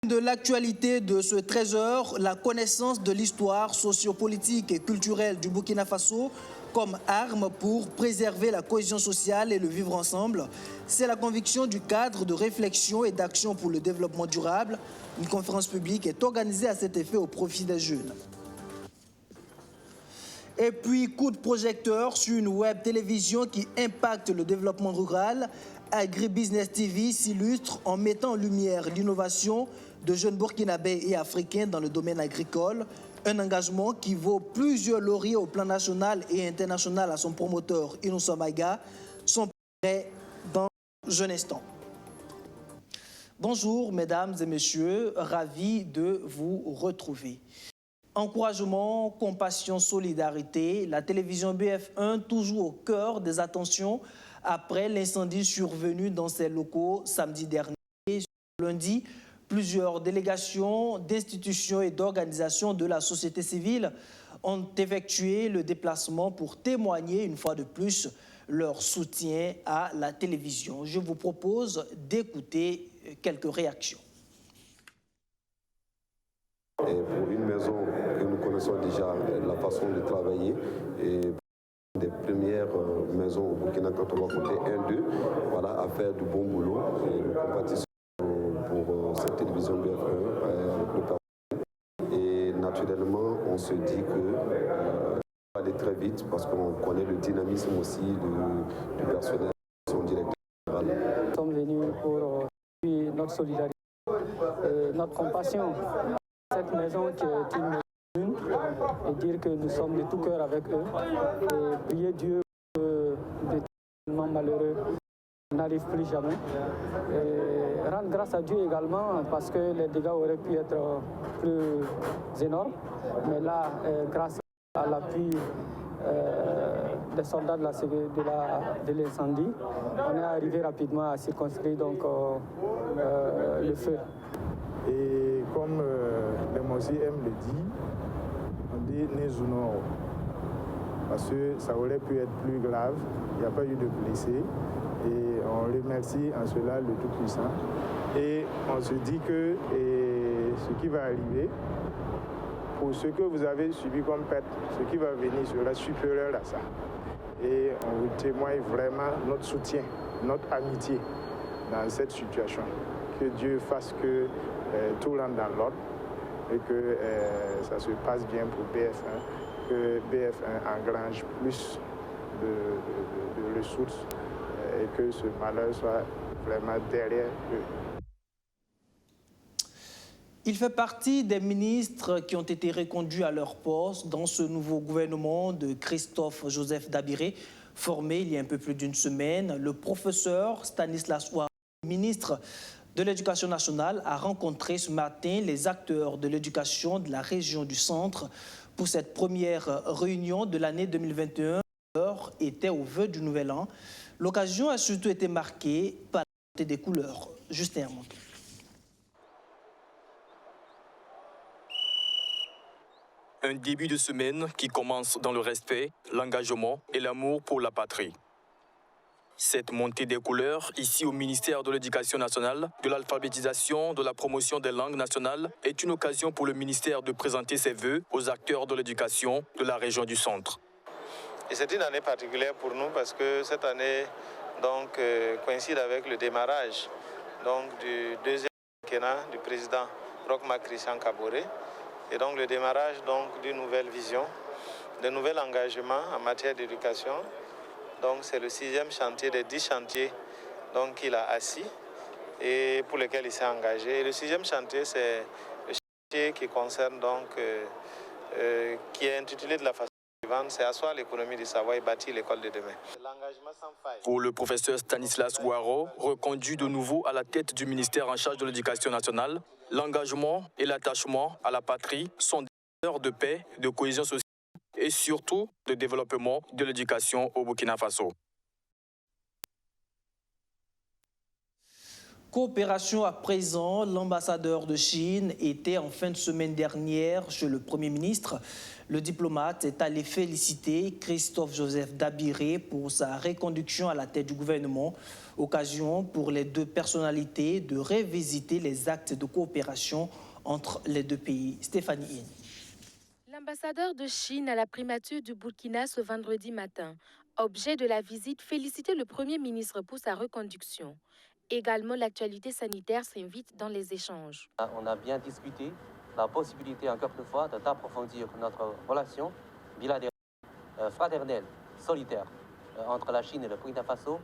De l'actualité de ce 13h, la connaissance de l'histoire sociopolitique et culturelle du Burkina Faso comme arme pour préserver la cohésion sociale et le vivre ensemble. C'est la conviction du cadre de réflexion et d'action pour le développement durable. Une conférence publique est organisée à cet effet au profit des jeunes. Et puis, coup de projecteur sur une web télévision qui impacte le développement rural. Agribusiness TV s'illustre en mettant en lumière l'innovation de jeunes burkinabés et africains dans le domaine agricole. Un engagement qui vaut plusieurs lauriers au plan national et international à son promoteur Innocent Maïga. Son prêt dans un instant. Bonjour mesdames et messieurs, ravi de vous retrouver. Encouragement, compassion, solidarité, la télévision BF1 toujours au cœur des attentions après l'incendie survenu dans ses locaux samedi dernier. Lundi, plusieurs délégations d'institutions et d'organisations de la société civile ont effectué le déplacement pour témoigner une fois de plus leur soutien à la télévision. Je vous propose d'écouter quelques réactions. Et pour une maison que nous connaissons déjà la façon de travailler, et des premières maisons au Burkina quand on va compter 1-2, voilà, à faire du bon boulot. Et nous compatissons pour cette télévision BF1 avec le partenaire. Et naturellement, on se dit que va aller très vite parce qu'on connaît le dynamisme aussi du personnel, son directeur général. Nous sommes venus pour notre solidarité, notre compassion. Cette maison qui est une et dire que nous sommes de tout cœur avec eux et prier Dieu que des événements malheureux n'arrivent plus jamais. Et rendre grâce à Dieu également parce que les dégâts auraient pu être plus énormes. Mais là, grâce à l'appui des soldats de l'incendie, on est arrivé rapidement à circonscrire donc, le feu. Et comme le Mosi aime le dit, on dit Nezunoro. Parce que ça aurait pu être plus grave, il n'y a pas eu de blessés. Et on remercie en cela le Tout-Puissant. Et on se dit que ce qui va arriver, pour ce que vous avez subi comme perte, ce qui va venir sera supérieur à ça. Et on vous témoigne vraiment notre soutien, notre amitié dans cette situation. Que Dieu fasse que tout rentre dans l'ordre et que ça se passe bien pour BF1, que BF1 engrange plus de ressources et que ce malheur soit vraiment derrière eux. Il fait partie des ministres qui ont été reconduits à leur poste dans ce nouveau gouvernement de Christophe Joseph Dabiré, formé il y a un peu plus d'une semaine. Le professeur Stanislas Ouattara, ministre de l'Éducation nationale, a rencontré ce matin les acteurs de l'éducation de la région du Centre pour cette première réunion de l'année 2021. L'heure était au vœu du Nouvel An. L'occasion a surtout été marquée par la montée des couleurs. Justin Hermonton. Un début de semaine qui commence dans le respect, l'engagement et l'amour pour la patrie. Cette montée des couleurs, ici au ministère de l'Éducation nationale, de l'alphabétisation, de la promotion des langues nationales, est une occasion pour le ministère de présenter ses vœux aux acteurs de l'éducation de la région du Centre. Et c'est une année particulière pour nous parce que cette année donc, coïncide avec le démarrage donc, du deuxième quinquennat du président Roch-Marc Christian Kaboré et donc le démarrage donc, d'une nouvelle vision, de nouvel engagement en matière d'éducation. Donc c'est le 6e chantier des 10 chantiers qu'il a assis et pour lesquels il s'est engagé. Et le 6e chantier, c'est le chantier qui concerne donc, qui est intitulé de la façon suivante, c'est asseoir l'économie du savoir et bâtir l'école de demain. L'engagement sans faille. Pour le professeur Stanislas Ouattara, reconduit de nouveau à la tête du ministère en charge de l'Éducation nationale, l'engagement et l'attachement à la patrie sont des valeurs de paix, de cohésion sociale et surtout de développement de l'éducation au Burkina Faso. Coopération à présent, l'ambassadeur de Chine était en fin de semaine dernière chez le Premier ministre. Le diplomate est allé féliciter Christophe-Joseph Dabiré pour sa reconduction à la tête du gouvernement. Occasion pour les deux personnalités de revisiter les actes de coopération entre les deux pays. Stéphanie Hine. L'ambassadeur de Chine à la primature du Burkina ce vendredi matin. Objet de la visite, féliciter le Premier ministre pour sa reconduction. Également, l'actualité sanitaire s'invite dans les échanges. On a bien discuté la possibilité, encore une fois, d'approfondir notre relation bilatérale, fraternelle, solidaire entre la Chine et le Burkina Faso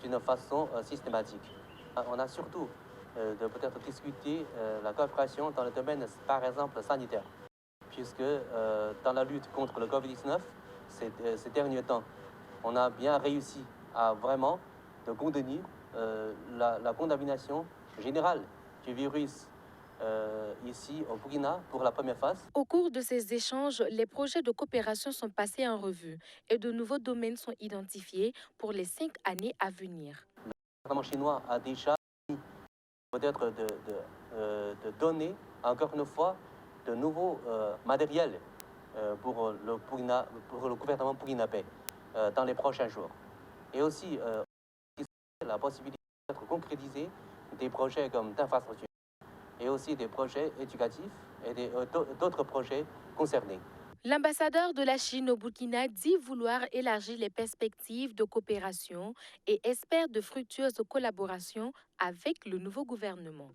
d'une façon systématique. On a surtout de peut-être discuter la coopération dans le domaine, par exemple, sanitaire, puisque dans la lutte contre le Covid-19, ces derniers temps, on a bien réussi à vraiment de contenir la contamination générale du virus ici au Burkina pour la première phase. Au cours de ces échanges, les projets de coopération sont passés en revue et de nouveaux domaines sont identifiés pour les 5 années à venir. Le gouvernement chinois a déjà peut-être de donner encore une fois de nouveaux matériels pour le gouvernement burkinabé dans les prochains jours. Et aussi la possibilité d'être concrétisé des projets comme d'infrastructure et aussi des projets éducatifs et d'autres projets concernés. L'ambassadeur de la Chine au Burkina dit vouloir élargir les perspectives de coopération et espère de fructueuses collaborations avec le nouveau gouvernement.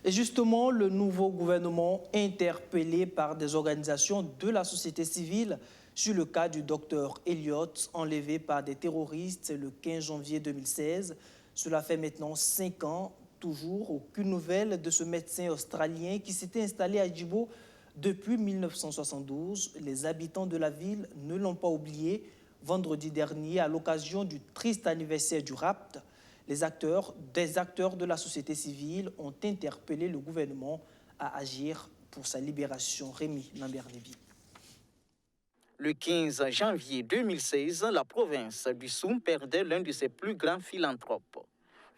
Et justement, le nouveau gouvernement, interpellé par des organisations de la société civile sur le cas du docteur Elliott, enlevé par des terroristes le 15 janvier 2016. Cela fait maintenant 5 ans, toujours aucune nouvelle de ce médecin australien qui s'était installé à Djibo depuis 1972. Les habitants de la ville ne l'ont pas oublié. Vendredi dernier, à l'occasion du triste anniversaire du rapt, des acteurs de la société civile ont interpellé le gouvernement à agir pour sa libération. Rémi Lambert-Lévy. Le 15 janvier 2016, la province du Soum perdait l'un de ses plus grands philanthropes.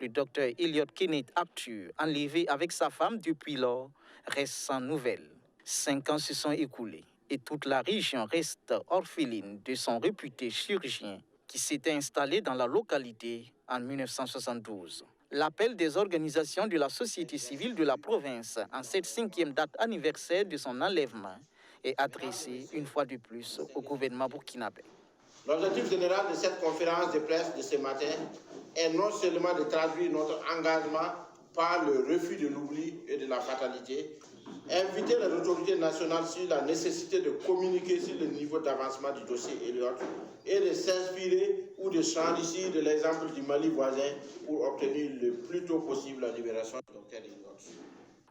Le docteur Elliott Kenneth Arthur, enlevé avec sa femme depuis lors, reste sans nouvelles. 5 ans se sont écoulés et toute la région reste orpheline de son réputé chirurgien qui s'était installé dans la localité en 1972. L'appel des organisations de la société civile de la province en cette 5e date anniversaire de son enlèvement est adressé une fois de plus au gouvernement burkinabé. L'objectif général de cette conférence de presse de ce matin est non seulement de traduire notre engagement par le refus de l'oubli et de la fatalité, inviter les autorités nationales sur la nécessité de communiquer sur le niveau d'avancement du dossier Elliott et de s'inspirer ou de s'enrichir de l'exemple du Mali voisin pour obtenir le plus tôt possible la libération du docteur Elliott.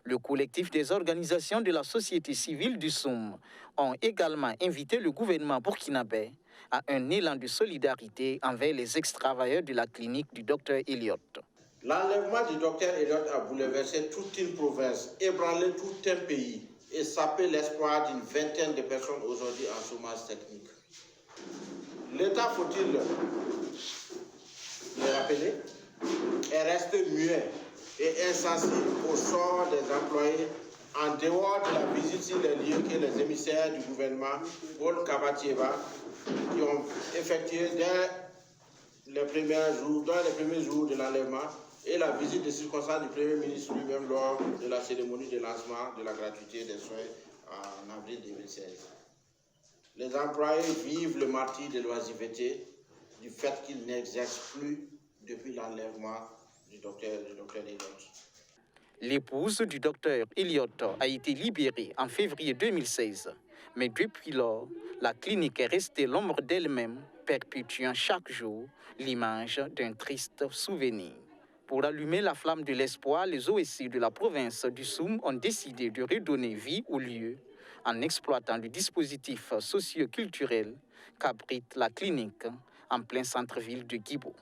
Le collectif des organisations de la société civile du Soum ont également invité le gouvernement burkinabé à un élan de solidarité envers les ex-travailleurs de la clinique du docteur Elliott. L'enlèvement du docteur Elliott a bouleversé toute une province, ébranlé tout un pays et sapé l'espoir d'une vingtaine de personnes aujourd'hui en chômage technique. L'État, faut-il le rappeler, est resté muet et insensible au sort des employés en dehors de la visite sur les lieux que les émissaires du gouvernement, Paul Kabatieva, qui ont effectué dès les premiers jours de l'enlèvement et la visite de circonstance du Premier ministre lui-même lors de la cérémonie de lancement de la gratuité des soins en avril 2016. Les employés vivent le martyre de l'oisiveté du fait qu'ils n'exercent plus depuis l'enlèvement du docteur Elliott. L'épouse du docteur Elliott a été libérée en février 2016. Mais depuis lors, la clinique est restée l'ombre d'elle-même, perpétuant chaque jour l'image d'un triste souvenir. Pour allumer la flamme de l'espoir, les OSC de la province du Soum ont décidé de redonner vie au lieu en exploitant le dispositif socio-culturel qu'abrite la clinique en plein centre-ville de Djibo.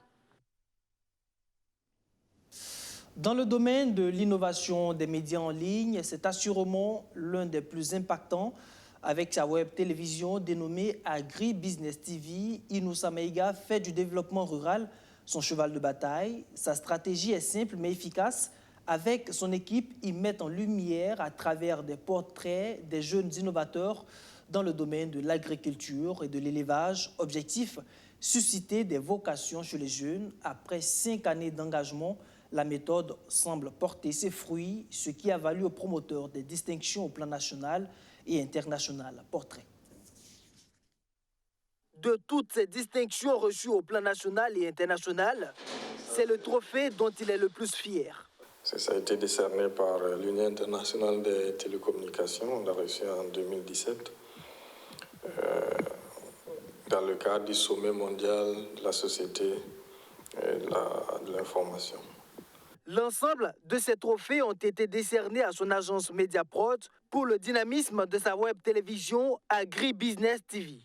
Dans le domaine de l'innovation des médias en ligne, c'est assurément l'un des plus impactants. Avec sa web télévision dénommée Agri Business TV, Inoussa Maïga fait du développement rural son cheval de bataille. Sa stratégie est simple mais efficace. Avec son équipe, il met en lumière à travers des portraits des jeunes innovateurs dans le domaine de l'agriculture et de l'élevage. Objectif, susciter des vocations chez les jeunes. Après 5 années d'engagement, la méthode semble porter ses fruits, ce qui a valu aux promoteurs des distinctions au plan national et international. Portrait. De toutes ces distinctions reçues au plan national et international, c'est le trophée dont il est le plus fier. Ça a été décerné par l'Union internationale des télécommunications. On l'a reçu en 2017 dans le cadre du sommet mondial de la société et de l'information. L'ensemble de ces trophées ont été décernés à son agence Mediaprod pour le dynamisme de sa web télévision AgriBusiness TV.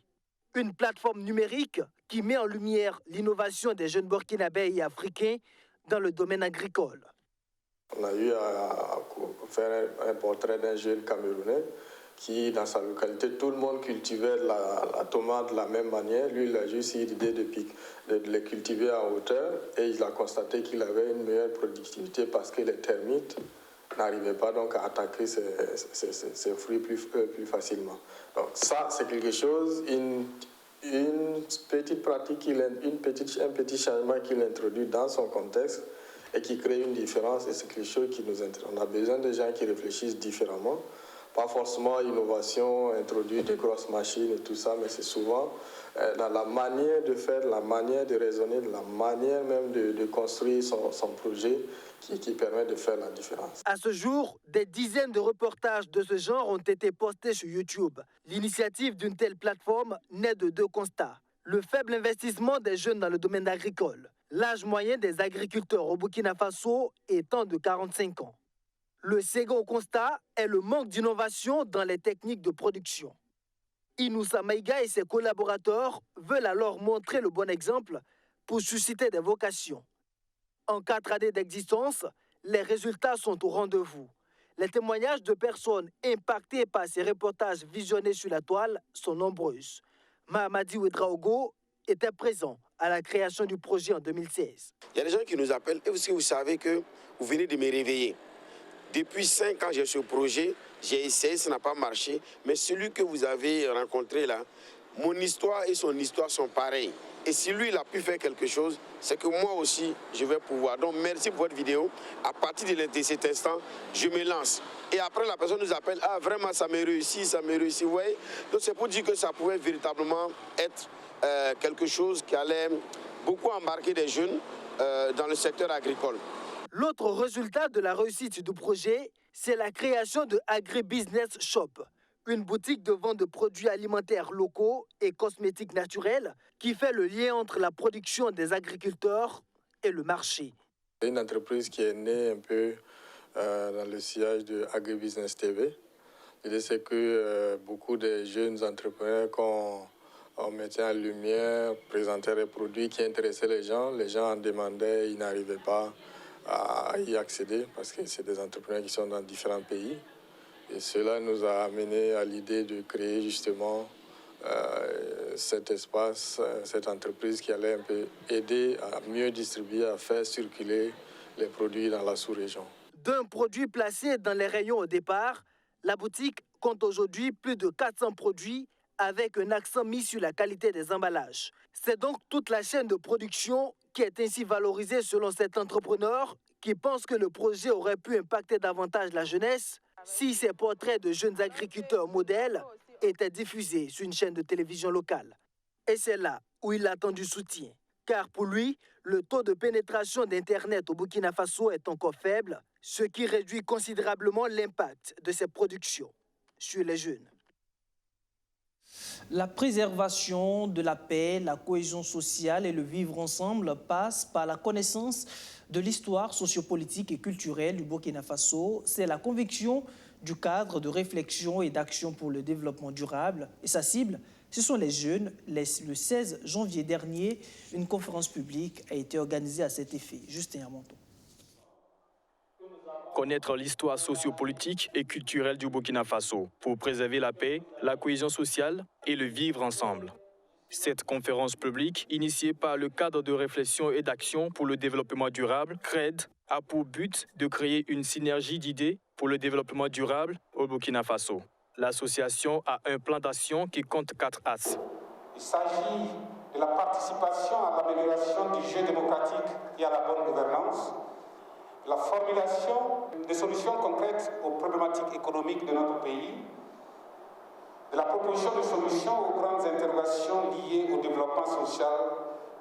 Une plateforme numérique qui met en lumière l'innovation des jeunes burkinabés et africains dans le domaine agricole. On a eu à faire un portrait d'un jeune Camerounais qui, dans sa localité, tout le monde cultivait la tomate de la même manière. Lui, il a juste eu l'idée de les cultiver en hauteur et il a constaté qu'il avait une meilleure productivité parce que les termites n'arrivaient pas donc à attaquer ses fruits plus facilement. Donc ça, c'est quelque chose, une petite pratique, un petit changement qu'il introduit dans son contexte et qui crée une différence, et c'est quelque chose qui nous intéresse. On a besoin de gens qui réfléchissent différemment. Pas forcément innovation, introduire des grosses machines et tout ça, mais c'est souvent dans la manière de faire, la manière de raisonner, la manière même de construire son projet qui permet de faire la différence. À ce jour, des dizaines de reportages de ce genre ont été postés sur YouTube. L'initiative d'une telle plateforme naît de 2 constats. Le faible investissement des jeunes dans le domaine agricole. L'âge moyen des agriculteurs au Burkina Faso étant de 45 ans. Le second constat est le manque d'innovation dans les techniques de production. Inoussa Maïga et ses collaborateurs veulent alors montrer le bon exemple pour susciter des vocations. En 4 années d'existence, les résultats sont au rendez-vous. Les témoignages de personnes impactées par ces reportages visionnés sur la toile sont nombreuses. Mahamadi Ouedraogo était présent à la création du projet en 2016. Il y a des gens qui nous appellent et vous savez que vous venez de me réveiller. Depuis 5 ans, j'ai ce projet, j'ai essayé, ça n'a pas marché. Mais celui que vous avez rencontré là, mon histoire et son histoire sont pareilles. Et si lui, il a pu faire quelque chose, c'est que moi aussi, je vais pouvoir. Donc, merci pour votre vidéo. À partir de cet instant, je me lance. Et après, la personne nous appelle, ah, vraiment, ça me réussit, vous voyez. Donc, c'est pour dire que ça pouvait véritablement être quelque chose qui allait beaucoup embarquer des jeunes dans le secteur agricole. L'autre résultat de la réussite du projet, c'est la création de AgriBusiness Shop, une boutique de vente de produits alimentaires locaux et cosmétiques naturels qui fait le lien entre la production des agriculteurs et le marché. C'est une entreprise qui est née un peu dans le sillage de AgriBusiness TV. L'idée, c'est que beaucoup de jeunes entrepreneurs qu'on mettait en lumière présentaient des produits qui intéressaient les gens en demandaient, ils n'arrivaient pas à y accéder parce que c'est des entrepreneurs qui sont dans différents pays. Et cela nous a amené à l'idée de créer justement cet espace, cette entreprise qui allait un peu aider à mieux distribuer, à faire circuler les produits dans la sous-région. D'un produit placé dans les rayons au départ, la boutique compte aujourd'hui plus de 400 produits avec un accent mis sur la qualité des emballages. C'est donc toute la chaîne de production qui est ainsi valorisée selon cet entrepreneur qui pense que le projet aurait pu impacter davantage la jeunesse si ces portraits de jeunes agriculteurs modèles étaient diffusés sur une chaîne de télévision locale. Et c'est là où il attend du soutien. Car pour lui, le taux de pénétration d'Internet au Burkina Faso est encore faible, ce qui réduit considérablement l'impact de ces productions sur les jeunes. La préservation de la paix, la cohésion sociale et le vivre ensemble passent par la connaissance de l'histoire sociopolitique et culturelle du Burkina Faso. C'est la conviction du cadre de réflexion et d'action pour le développement durable. Et sa cible, ce sont les jeunes. Le 16 janvier dernier, une conférence publique a été organisée à cet effet. Justin Hermonton. Connaître l'histoire sociopolitique et culturelle du Burkina Faso pour préserver la paix, la cohésion sociale et le vivre ensemble. Cette conférence publique, initiée par le cadre de réflexion et d'action pour le développement durable, CRED, a pour but de créer une synergie d'idées pour le développement durable au Burkina Faso. L'association a un plan d'action qui compte 4 axes. Il s'agit de la participation à l'amélioration du jeu démocratique et à la bonne gouvernance, la formulation de solutions concrètes aux problématiques économiques de notre pays, de la proposition de solutions aux grandes interrogations liées au développement social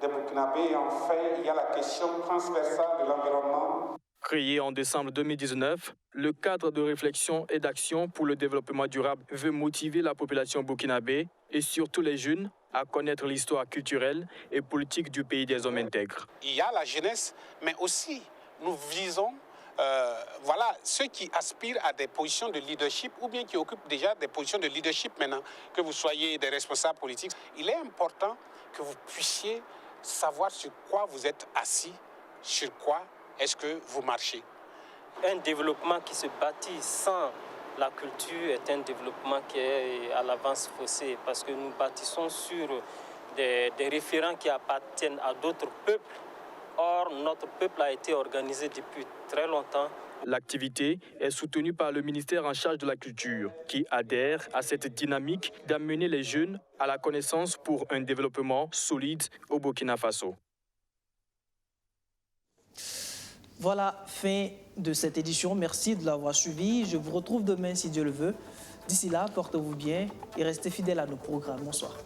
des Burkinabés et enfin, il y a la question transversale de l'environnement. Créé en décembre 2019, le cadre de réflexion et d'action pour le développement durable veut motiver la population burkinabé et surtout les jeunes à connaître l'histoire culturelle et politique du pays des hommes intègres. Il y a la jeunesse, mais aussi nous visons ceux qui aspirent à des positions de leadership ou bien qui occupent déjà des positions de leadership maintenant, que vous soyez des responsables politiques. Il est important que vous puissiez savoir sur quoi vous êtes assis, sur quoi est-ce que vous marchez. Un développement qui se bâtit sans la culture est un développement qui est à l'avance faussé parce que nous bâtissons sur des référents qui appartiennent à d'autres peuples. Or, notre peuple a été organisé depuis très longtemps. L'activité est soutenue par le ministère en charge de la culture, qui adhère à cette dynamique d'amener les jeunes à la connaissance pour un développement solide au Burkina Faso. Voilà, fin de cette édition. Merci de l'avoir suivi. Je vous retrouve demain si Dieu le veut. D'ici là, portez-vous bien et restez fidèles à nos programmes. Bonsoir.